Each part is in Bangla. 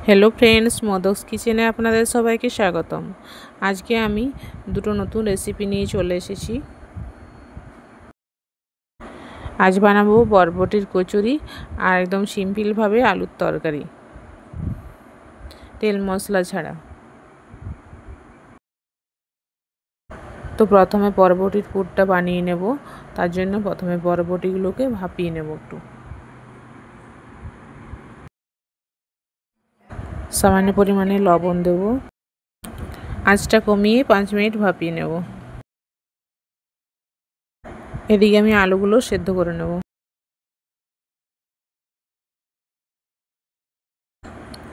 হ্যালো ফ্রেন্ডস, মোদকস কিচেনে আপনাদের সবাইকে স্বাগতম। আজকে আমি দুটো নতুন রেসিপি নিয়ে চলে এসেছি। আজ বানাবো বরবটির কচুরি আর একদম সিম্পলভাবে আলুর তরকারি, তেল মশলা ছাড়া। তো প্রথমে বরবটির পুরটা বানিয়ে নেব। তার জন্য প্রথমে বরবটিগুলোকে ভাপিয়ে নেব একটু। সামান্য পরিমাণে লবণ দেব। আঁচটা কমিয়ে 5 মিনিট ভাপিয়ে নেব। এদিকে আমি আলুগুলো সেদ্ধ করে নেব।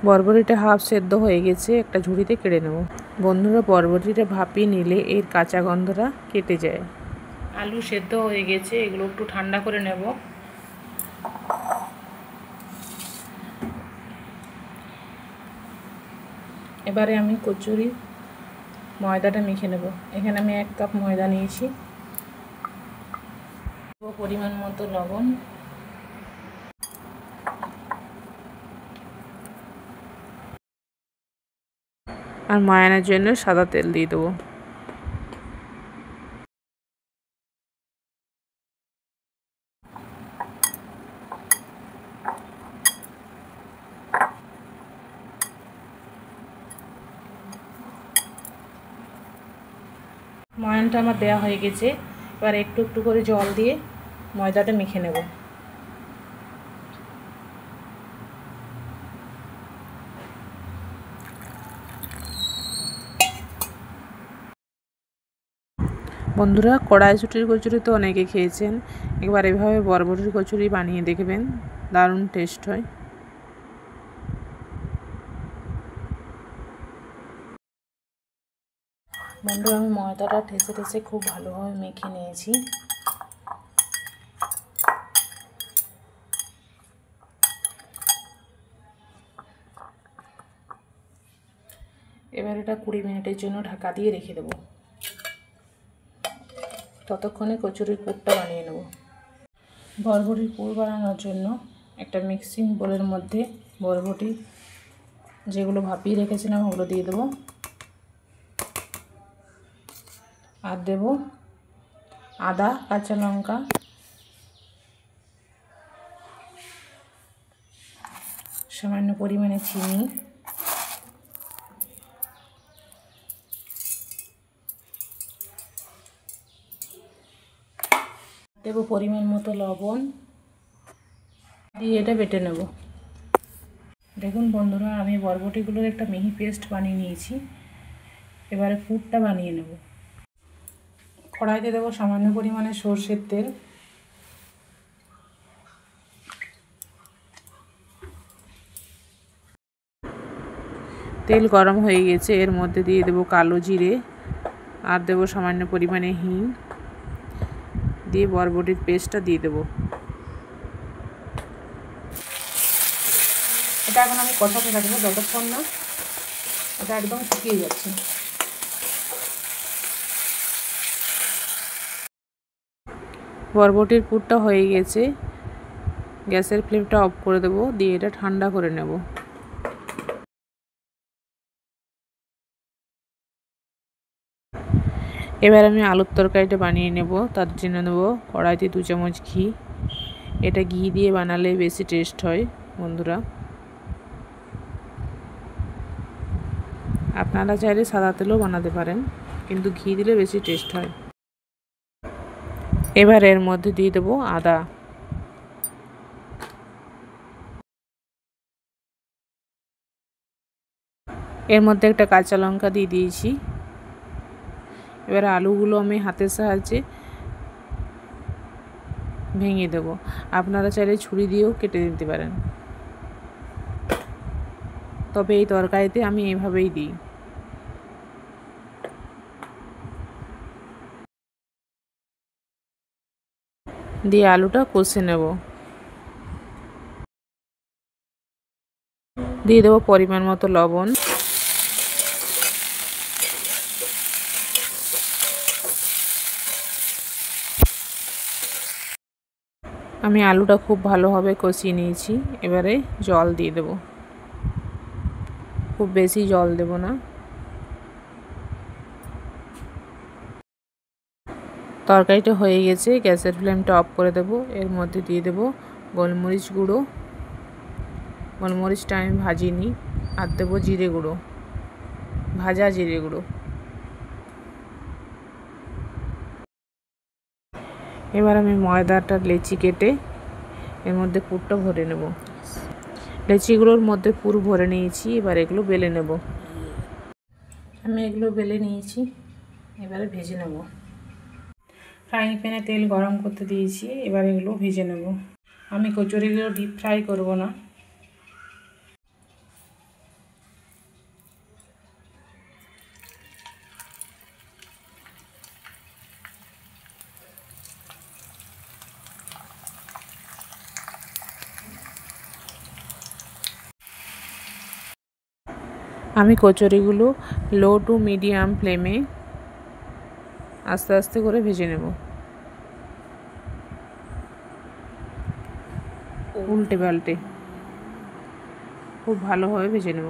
বরবটিটা হাফ সেদ্ধ হয়ে গেছে, একটা ঝুড়িতে কেটে নেব। বন্ধুরা, বরবটিটা ভাপিয়ে নিলে এর কাঁচা গন্ধটা কেটে যায়। আলু সেদ্ধ হয়ে গেছে, এগুলো একটু ঠান্ডা করে নেব। এবারে আমি কচুরি ময়দাটা মেখে নেব। এখানে আমি 1 কাপ ময়দা নিয়েছি। পরিমাণ মতো লবণ, আর ময়ানের জন্য সাদা তেল দিয়ে দেবো। ময়ানটা আমার দেওয়া হয়ে গেছে। এবার একটু একটু করে জল দিয়ে ময়দাটা মেখে নেব। বন্ধুরা, কড়াইশুঁটির কচুরি তো অনেকে খেয়েছেন, একবার এভাবে বরবটির কচুরি বানিয়ে দেখবেন, দারুণ টেস্ট হয়। বন্ধুরা, আমি ময়দাটা ঠেসে ঠেসে খুব ভালোভাবে মেখে নিয়েছি। এবার এটা 20 মিনিটের জন্য ঢাকা দিয়ে রেখে দেবো। ততক্ষণে কচুরির পুরটা বানিয়ে নেব। বরবটির পুর বানানোর জন্য একটা মিক্সিং বোলের মধ্যে বরবটি যেগুলো ভাপিয়ে রেখেছিলাম ওগুলো দিয়ে দেবো। আর দেব আদা, কাঁচা লঙ্কা, সামান্য পরিমাণে চিনি, দেব পরিমাণ মতো লবণ, দিয়ে এটা বেটে নেব। দেখুন বন্ধুরা, আমি বরবটিগুলোর একটা মিহি পেস্ট বানিয়ে নিয়েছি। এবারে পুরটা বানিয়ে নেব। কড়াইতে দেবো সামান্য পরিমাণে সরষের তেল। তেল গরম হয়ে গেছে, এর মধ্যে দিয়ে দেবো কালো জিরে, আর দেবো সামান্য পরিমাণে হিং, দিয়ে বরবটির পেস্টটা দিয়ে দেবো। এটা এখন আমি কষাতে থাকবো যতক্ষণ না এটা একদম শুকিয়ে যাচ্ছে। বরবটির পুরটা হয়ে গেছে, গ্যাসের ফ্লেমটা অফ করে দেবো, দিয়ে এটা ঠান্ডা করে নেব। এবার আমি আলুর তরকারিটা বানিয়ে নেব। তার জন্য নেব কড়াইতে 2 চামচ ঘি। এটা ঘি দিয়ে বানালে বেশি টেস্ট হয় বন্ধুরা। আপনারা চাইলে সাদা তেলও বানাতে পারেন, কিন্তু ঘি দিলে বেশি টেস্ট হয়। এবার এর মধ্যে দিয়ে দেবো আদা, এর মধ্যে একটা কাঁচা লঙ্কা দিয়ে দিয়েছি। এবার আলুগুলো আমি হাতের সাহায্যে ভেঙে দেব। আপনারা চাইলে ছুরি দিয়েও কেটে দিতে পারেন, তবে এই তরকারিতে আমি এইভাবেই দিই। দিয়ে আলুটা কষে নেব। দিয়ে দেবো পরিমাণ মতো লবণ, আমি আলুটা খুব ভালোভাবে কষিয়ে নিয়েছি। এবারে জল দিয়ে দেব। খুব বেশি জল দেব না। তরকারিটা হয়ে গেছে, গ্যাসের ফ্লেমটা অফ করে দেব। এর মধ্যে দিয়ে দেব গোলমরিচ গুঁড়ো, গোলমরিচটা আমি ভাজিনি, আর দেবো জিরে গুঁড়ো, ভাজা জিরে গুঁড়ো। এবার আমি ময়দাটা লেচি কেটে এর মধ্যে পুরটা ভরে নেব। লেচিগুলোর মধ্যে পুর ভরে নিয়েছি, এবার এগুলো বেলে নেব। আমি এগুলো বেলে নিয়েছি, এবারে ভেজে নেব। ফ্রাইং প্যানে তেল গরম করতে দিয়েছি, এবার এগুলো ভেজে নেব। আমি কচুরিগুলো ডিপ ফ্রাই করব না। আমি কচুরিগুলো লো টু মিডিয়াম ফ্লেমে আস্তে আস্তে করে ভেজে নেব, উল্টে পাল্টে খুব ভালোভাবে ভেজে নেব।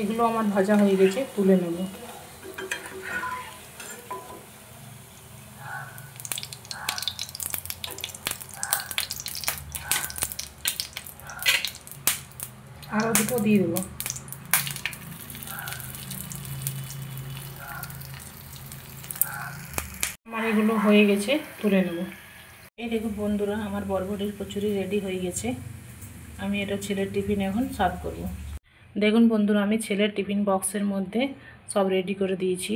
এগুলো আমার ভাজা হয়ে গেছে, তুলে নেব। আরও দুটো দিয়ে দেবো। আমার এগুলো হয়ে গেছে, তুলে নেব। এই দেখুন বন্ধুরা, আমার বরবটির কচুরি রেডি হয়ে গেছে। আমি এটা ছেলের টিফিন এখন সার্ভ করব। দেখুন বন্ধুরা, আমি ছেলের টিফিন বক্সের মধ্যে সব রেডি করে দিয়েছি।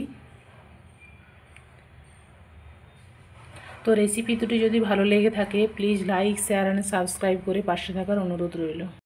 তো রেসিপি দুটি যদি ভালো লেগে থাকে please like, share and subscribe করে পাশে থাকার অনুরোধ রইল।